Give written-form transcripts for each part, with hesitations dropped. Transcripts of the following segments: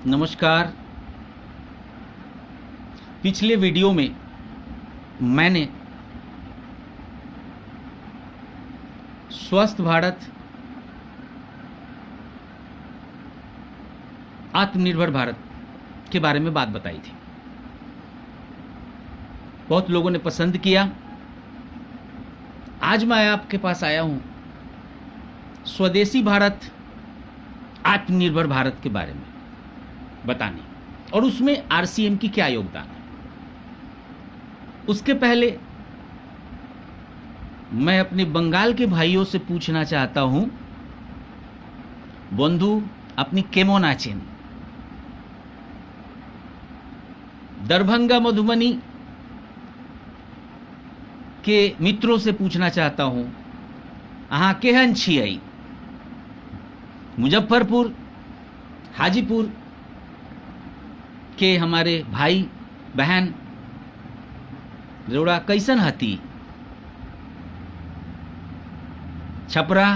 नमस्कार। पिछले वीडियो में मैंने स्वस्थ भारत, आत्मनिर्भर भारत के बारे में बात बताई थी। बहुत लोगों ने पसंद किया। आज मैं आपके पास आया हूं स्वदेशी भारत, आत्मनिर्भर भारत के बारे में बताने, और उसमें आरसीएम की क्या योगदान है। उसके पहले मैं अपने बंगाल के भाइयों से पूछना चाहता हूं, बंधु अपनी केमन आছেন। दरभंगा मधुबनी के मित्रों से पूछना चाहता हूं, अहाँ केहन छियै। मुजफ्फरपुर, हाजीपुर के हमारे भाई बहन रोड़ा कैसन हती। छपरा,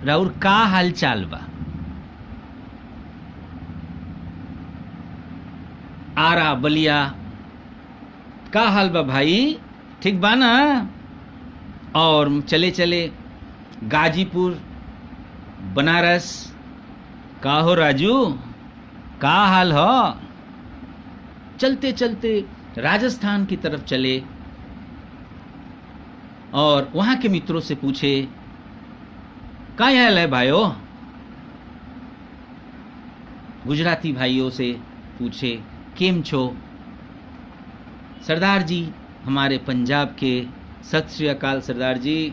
राउर का हाल चाल बा। आरा बलिया का हाल बा भाई, ठीक बा ना। और चले चले गाजीपुर, बनारस, का हो राजू, का हाल हो। चलते चलते राजस्थान की तरफ चले और वहां के मित्रों से पूछे, का हाल है भाइयों। गुजराती भाइयों से पूछे, केम छो। सरदार जी हमारे पंजाब के, सत श्री अकाल सरदार जी,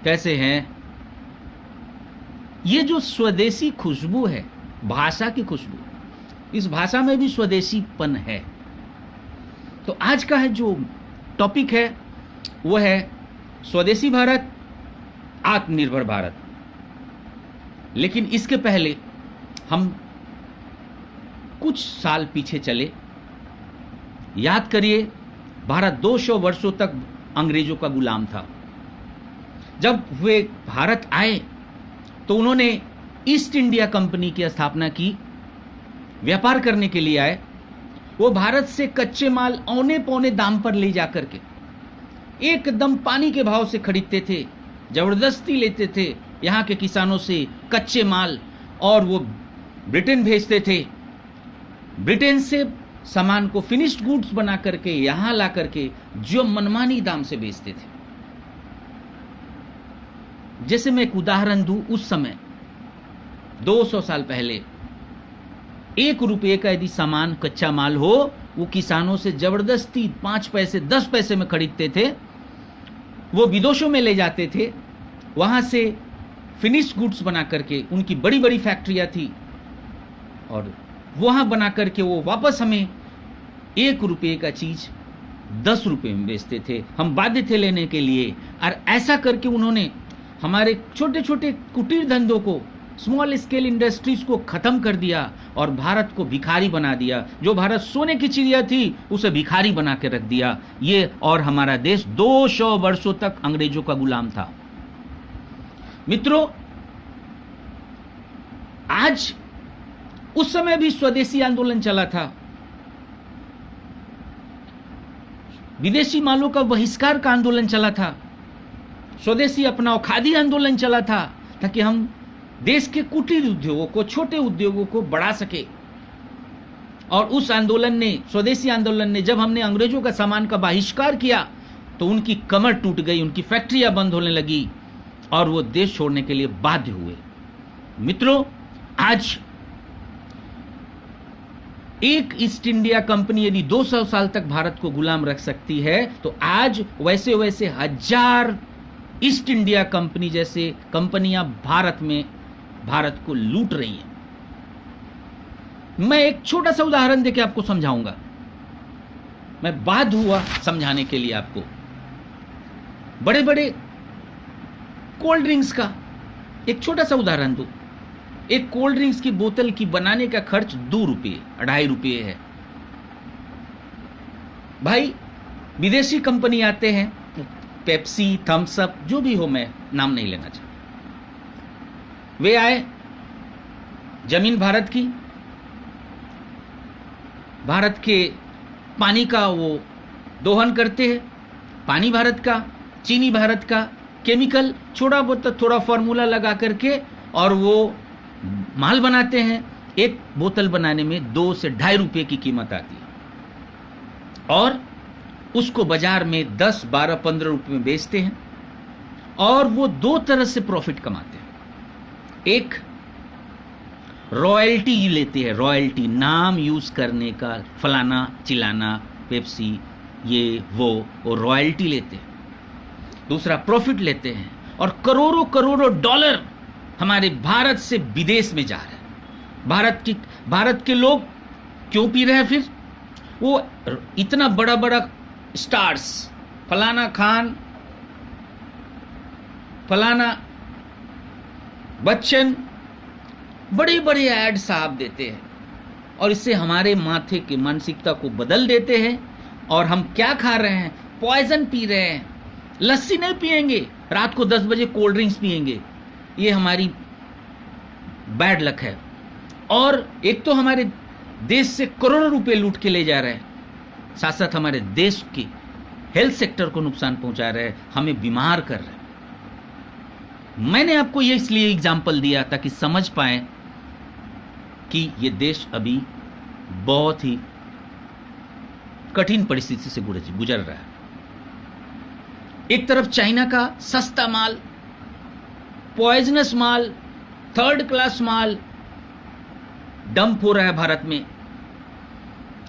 कैसे हैं। ये जो स्वदेशी खुशबू है, भाषा की खुशबू, इस भाषा में भी स्वदेशीपन है। तो आज का है जो टॉपिक है वो है स्वदेशी भारत, आत्मनिर्भर भारत। लेकिन इसके पहले हम कुछ साल पीछे चले। याद करिए, भारत 200 वर्षों तक अंग्रेजों का गुलाम था। जब वे भारत आए तो उन्होंने ईस्ट इंडिया कंपनी की स्थापना की। व्यापार करने के लिए आए। वो भारत से कच्चे माल औने पौने दाम पर ले जाकर के एकदम पानी के भाव से खरीदते थे, जबरदस्ती लेते थे यहाँ के किसानों से कच्चे माल, और वो ब्रिटेन भेजते थे। ब्रिटेन से सामान को फिनिश्ड गुड्स बना करके यहाँ ला करके जो मनमानी दाम से बेचते थे। जैसे मैं एक उदाहरण दूं, उस समय 200 साल पहले 1 रुपये का यदि सामान, कच्चा माल हो, वो किसानों से जबरदस्ती 5 पैसे 10 पैसे में खरीदते थे। वो विदेशों में ले जाते थे, वहां से फिनिश्ड गुड्स बना करके, उनकी बड़ी बड़ी फैक्ट्रियां थी, और वहां बना करके वो वापस हमें 1 रुपये का चीज 10 रुपये में बेचते थे। हम बाध्य थे लेने के लिए। और ऐसा करके उन्होंने हमारे छोटे छोटे कुटीर धंधों को, स्मॉल स्केल इंडस्ट्रीज को खत्म कर दिया और भारत को भिखारी बना दिया। जो भारत सोने की चिड़िया थी उसे भिखारी बना के रख दिया। ये और हमारा देश 200 वर्षों तक अंग्रेजों का गुलाम था। मित्रों, आज उस समय भी स्वदेशी आंदोलन चला था। विदेशी मालों का बहिष्कार का आंदोलन चला था। स्वदेशी अपनाओ, खादी आंदोलन चला था, ताकि हम देश के कुटीर उद्योगों को, छोटे उद्योगों को बढ़ा सके। और उस आंदोलन ने, स्वदेशी आंदोलन ने, जब हमने अंग्रेजों का सामान का बहिष्कार किया तो उनकी कमर टूट गई, उनकी फैक्ट्रियां बंद होने लगी और वो देश छोड़ने के लिए बाध्य हुए। मित्रों, आज एक ईस्ट इंडिया कंपनी यदि 200 साल तक भारत को गुलाम रख सकती है, तो आज वैसे वैसे 1000 ईस्ट इंडिया कंपनी जैसे कंपनियां भारत को लूट रही हैं। मैं एक छोटा सा उदाहरण देके आपको समझाऊंगा। मैं बाध्य हुआ समझाने के लिए आपको। बड़े बड़े कोल्ड ड्रिंक्स का एक छोटा सा उदाहरण दूं। एक कोल्ड ड्रिंक्स की बोतल की बनाने का खर्च 2 रुपये, 2.5 रुपये है। भाई, विदेशी कंपनी आते हैं, पेप्सी, थम्स अप, जो भी हो, मैं नाम नहीं लेना चाहता, वे आए, जमीन भारत की, भारत के पानी का वो दोहन करते हैं, पानी भारत का, चीनी भारत का, केमिकल छोटा बहुत थोड़ा फॉर्मूला लगा करके और वो माल बनाते हैं। एक बोतल बनाने में 2 से ढाई रुपए की कीमत आती है और उसको बाजार में 10, 12, 15 रुपए में बेचते हैं और वो 2 तरह से प्रॉफिट कमाते हैं। एक रॉयल्टी लेते हैं, रॉयल्टी नाम यूज करने का, फलाना चिलाना पेप्सी ये वो रॉयल्टी लेते हैं। दूसरा प्रॉफिट लेते हैं और करोड़ों करोड़ों डॉलर हमारे भारत से विदेश में जा रहे हैं। भारत के लोग क्यों पी रहे हैं? फिर वो इतना बड़ा बड़ा स्टार्स, फलाना खान, फलाना बच्चन, बड़े बड़े ऐड साहब देते हैं और इससे हमारे माथे की मानसिकता को बदल देते हैं और हम क्या खा रहे हैं? पॉइजन पी रहे हैं। लस्सी नहीं पिएंगे, रात को 10 बजे कोल्ड ड्रिंक्स पिएंगे। ये हमारी बैड लक है। और एक तो हमारे देश से करोड़ों रुपए लूट के ले जा रहे हैं, साथ साथ हमारे देश की हेल्थ सेक्टर को नुकसान पहुंचा रहे हैं, हमें बीमार कर रहे हैं। मैंने आपको ये इसलिए एग्जाम्पल दिया ताकि समझ पाए कि ये देश अभी बहुत ही कठिन परिस्थिति से गुजर रहा है। एक तरफ चाइना का सस्ता माल, पॉइजनस माल, 3rd क्लास माल डंप हो रहा है भारत में।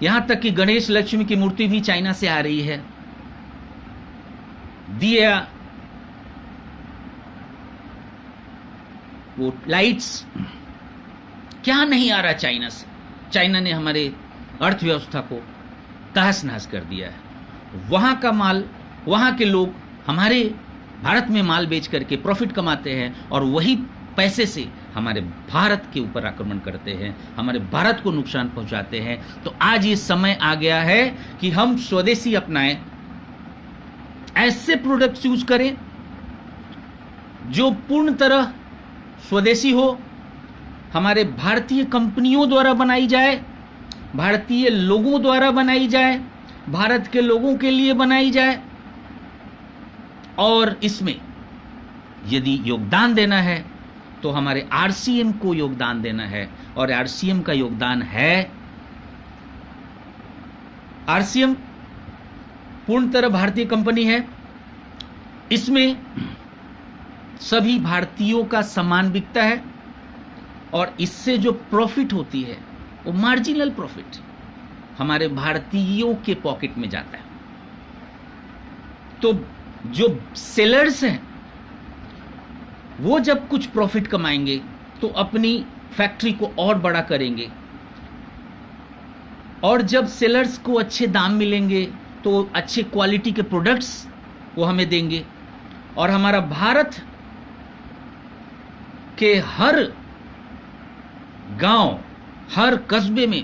यहां तक कि गणेश लक्ष्मी की मूर्ति भी चाइना से आ रही है। दिया, वो लाइट्स, क्या नहीं आ रहा चाइना से। चाइना ने हमारे अर्थव्यवस्था को तहस नहस कर दिया है। वहां का माल, वहां के लोग हमारे भारत में माल बेच करके प्रॉफिट कमाते हैं और वही पैसे से हमारे भारत के ऊपर आक्रमण करते हैं, हमारे भारत को नुकसान पहुंचाते हैं। तो आज ये समय आ गया है कि हम स्वदेशी अपनाएं, ऐसे प्रोडक्ट्स यूज करें जो पूर्ण तरह स्वदेशी हो, हमारे भारतीय कंपनियों द्वारा बनाई जाए, भारतीय लोगों द्वारा बनाई जाए, भारत के लोगों के लिए बनाई जाए। और इसमें यदि योगदान देना है तो हमारे आरसीएम को योगदान देना है और आरसीएम का योगदान है, आरसीएम पूर्ण तरह भारतीय कंपनी है। इसमें सभी भारतीयों का सामान बिकता है और इससे जो प्रॉफिट होती है वो मार्जिनल प्रॉफिट हमारे भारतीयों के पॉकेट में जाता है। तो जो सेलर्स हैं वो जब कुछ प्रॉफिट कमाएंगे तो अपनी फैक्ट्री को और बड़ा करेंगे और जब सेलर्स को अच्छे दाम मिलेंगे तो अच्छे क्वालिटी के प्रोडक्ट्स वो हमें देंगे और हमारा भारत के हर गांव, हर कस्बे में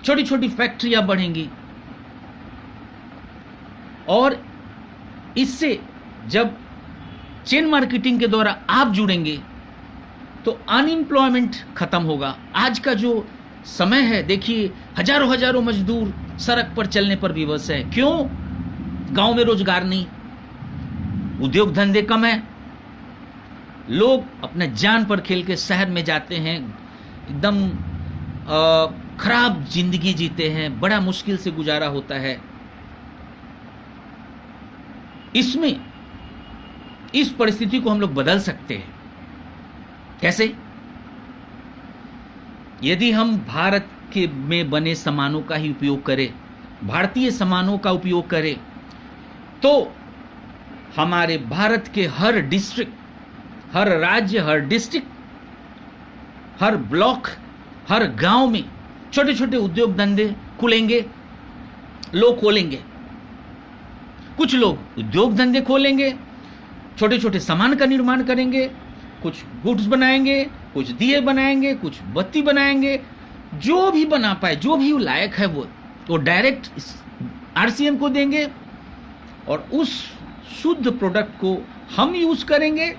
छोटी छोटी फैक्ट्रियां बढ़ेंगी और इससे जब चेन मार्केटिंग के द्वारा आप जुड़ेंगे तो अनएम्प्लॉयमेंट खत्म होगा। आज का जो समय है, देखिए हजारों हजारों मजदूर सड़क पर चलने पर विवश है। क्यों? गांव में रोजगार नहीं, उद्योग धंधे कम है, लोग अपने जान पर खेल के शहर में जाते हैं, एकदम खराब जिंदगी जीते हैं, बड़ा मुश्किल से गुजारा होता है। इसमें इस परिस्थिति को हम लोग बदल सकते हैं। कैसे? यदि हम भारत के में बने सामानों का ही उपयोग करें, भारतीय सामानों का उपयोग करें, तो हमारे भारत के हर डिस्ट्रिक्ट, हर राज्य, हर डिस्ट्रिक्ट, हर ब्लॉक, हर गांव में छोटे छोटे उद्योग धंधे खुलेंगे, लोग खोलेंगे। कुछ लोग उद्योग धंधे खोलेंगे, छोटे छोटे सामान का निर्माण करेंगे, कुछ गुड्स बनाएंगे, कुछ दिए बनाएंगे, कुछ बत्ती बनाएंगे, जो भी बना पाए, जो भी लायक है वो डायरेक्ट आरसीएम को देंगे और उस शुद्ध प्रोडक्ट को हम यूज करेंगे।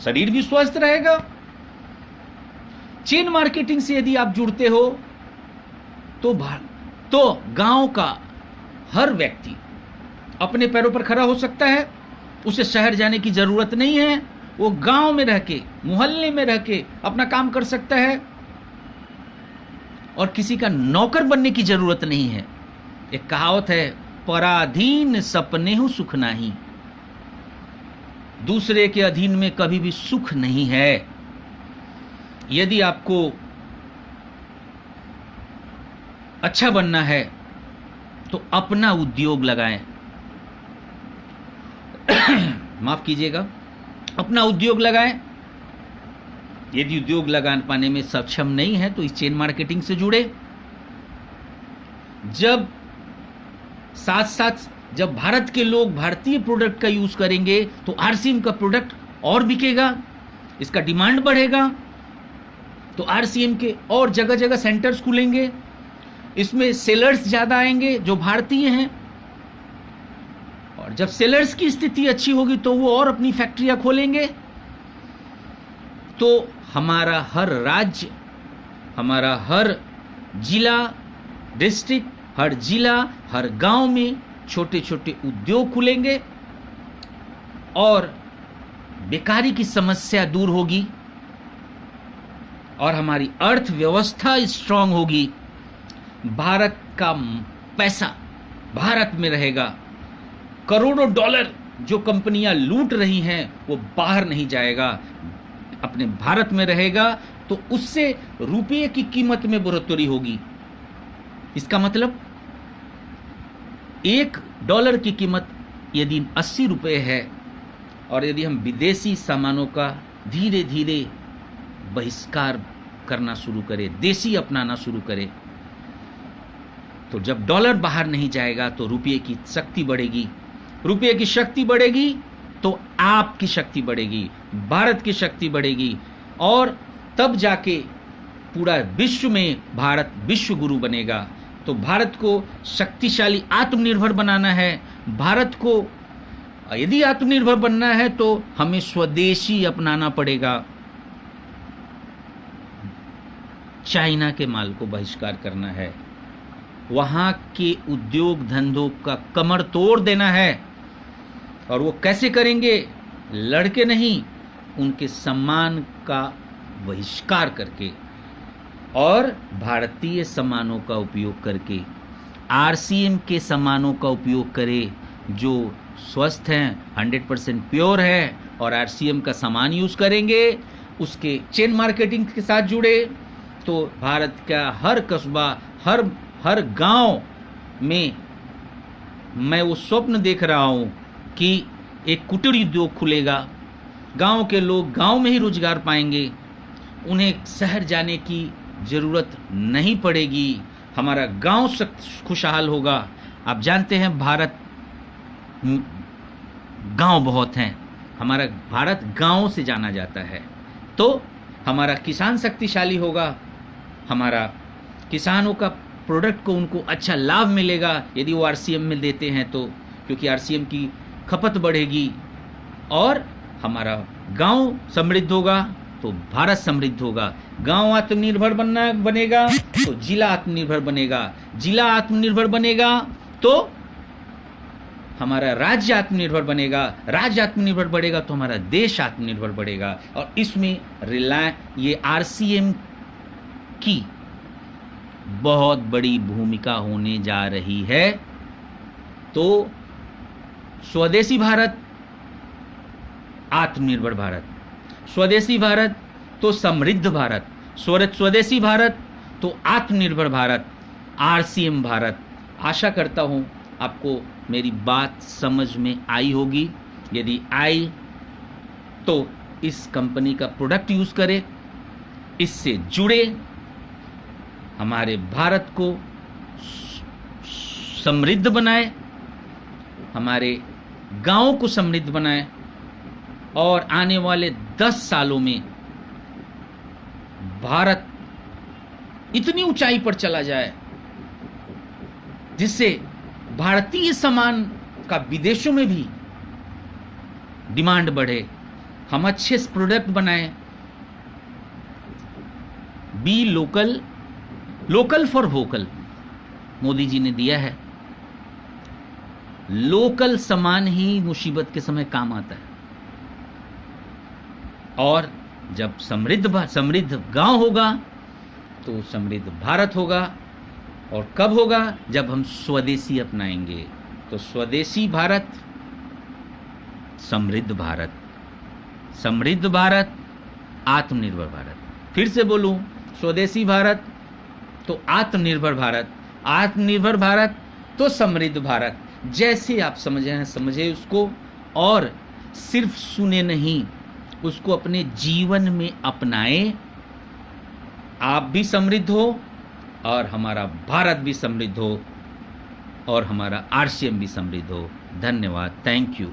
शरीर भी स्वस्थ रहेगा, चेन मार्केटिंग से यदि आप जुड़ते हो तो गांव का हर व्यक्ति अपने पैरों पर खड़ा हो सकता है। उसे शहर जाने की जरूरत नहीं है, वो गांव में रह के, मोहल्ले में रह के अपना काम कर सकता है और किसी का नौकर बनने की जरूरत नहीं है। एक कहावत है, पराधीन सपने हूं सुख नाही। दूसरे के अधीन में कभी भी सुख नहीं है। यदि आपको अच्छा बनना है तो अपना उद्योग लगाएं। माफ कीजिएगा, अपना उद्योग लगाएं। यदि उद्योग लगा पाने में सक्षम नहीं है तो इस चेन मार्केटिंग से जुड़े। जब साथ साथ जब भारत के लोग भारतीय प्रोडक्ट का यूज करेंगे तो आरसीएम का प्रोडक्ट और बिकेगा, इसका डिमांड बढ़ेगा। तो आरसीएम के और जगह जगह सेंटर्स खुलेंगे, इसमें सेलर्स ज्यादा आएंगे जो भारतीय हैं। और जब सेलर्स की स्थिति अच्छी होगी तो वो और अपनी फैक्ट्रियां खोलेंगे। तो हमारा हर राज्य, हमारा हर जिला, डिस्ट्रिक्ट, हर जिला, हर गांव में छोटे छोटे उद्योग खुलेंगे और बेकारी की समस्या दूर होगी और हमारी अर्थव्यवस्था स्ट्रांग होगी। भारत का पैसा भारत में रहेगा। करोड़ों डॉलर जो कंपनियां लूट रही हैं वो बाहर नहीं जाएगा, अपने भारत में रहेगा। तो उससे रुपये की कीमत में बढ़ोतरी होगी। इसका मतलब $1 की कीमत यदि 80 रुपये है और यदि हम विदेशी सामानों का धीरे धीरे बहिष्कार करना शुरू करें, देशी अपनाना शुरू करें, तो जब डॉलर बाहर नहीं जाएगा तो रुपये की शक्ति बढ़ेगी। रुपये की शक्ति बढ़ेगी तो आपकी शक्ति बढ़ेगी, भारत की शक्ति बढ़ेगी और तब जाके पूरा विश्व में भारत विश्व गुरु बनेगा। तो भारत को शक्तिशाली आत्मनिर्भर बनाना है। भारत को यदि आत्मनिर्भर बनना है तो हमें स्वदेशी अपनाना पड़ेगा। चाइना के माल को बहिष्कार करना है, वहां के उद्योग धंधों का कमर तोड़ देना है। और वो कैसे करेंगे? लड़के नहीं, उनके सम्मान का बहिष्कार करके और भारतीय सामानों का उपयोग करके, आरसीएम के सामानों का उपयोग करें जो स्वस्थ हैं, 100% प्योर है और आरसीएम का सामान यूज़ करेंगे। उसके चेन मार्केटिंग के साथ जुड़े तो भारत का हर कस्बा, हर गांव में मैं वो स्वप्न देख रहा हूँ कि एक कुटीर उद्योग खुलेगा। गांव के लोग गांव में ही रोजगार पाएंगे, उन्हें शहर जाने की ज़रूरत नहीं पड़ेगी। हमारा गांव खुशहाल होगा। आप जानते हैं भारत गांव बहुत हैं, हमारा भारत गांव से जाना जाता है। तो हमारा किसान शक्तिशाली होगा, हमारा किसानों का प्रोडक्ट को उनको अच्छा लाभ मिलेगा यदि वो आरसीएम में देते हैं तो, क्योंकि आरसीएम की खपत बढ़ेगी और हमारा गांव समृद्ध होगा तो भारत समृद्ध होगा। गांव आत्मनिर्भर बनेगा तो जिला आत्मनिर्भर बनेगा, जिला आत्मनिर्भर बनेगा तो हमारा राज्य आत्मनिर्भर बनेगा, राज्य आत्मनिर्भर बढ़ेगा तो हमारा देश आत्मनिर्भर बढ़ेगा। और इसमें ये आरसीएम की बहुत बड़ी भूमिका होने जा रही है। तो स्वदेशी भारत, आत्मनिर्भर भारत, स्वदेशी भारत तो समृद्ध भारत, स्वदेशी भारत तो आत्मनिर्भर भारत, आरसीएम भारत। आशा करता हूं आपको मेरी बात समझ में आई होगी। यदि आई तो इस कंपनी का प्रोडक्ट यूज करें, इससे जुड़े, हमारे भारत को समृद्ध बनाए, हमारे गांवों को समृद्ध बनाए और आने वाले 10 सालों में भारत इतनी ऊंचाई पर चला जाए जिससे भारतीय सामान का विदेशों में भी डिमांड बढ़े। हम अच्छे प्रोडक्ट बनाएं be local, local for vocal Modi ji ने दिया है। लोकल सामान ही मुसीबत के समय काम आता है। और जब समृद्ध गांव होगा तो समृद्ध भारत होगा। और कब होगा? जब हम स्वदेशी अपनाएंगे। तो स्वदेशी भारत, समृद्ध भारत, समृद्ध भारत, आत्मनिर्भर भारत। फिर से बोलूं, स्वदेशी भारत तो आत्मनिर्भर भारत, आत्मनिर्भर भारत तो समृद्ध भारत। जैसे आप समझे हैं समझे उसको, और सिर्फ सुने नहीं, उसको अपने जीवन में अपनाएं। आप भी समृद्ध हो और हमारा भारत भी समृद्ध हो और हमारा आरसीएम भी समृद्ध हो। धन्यवाद। Thank you.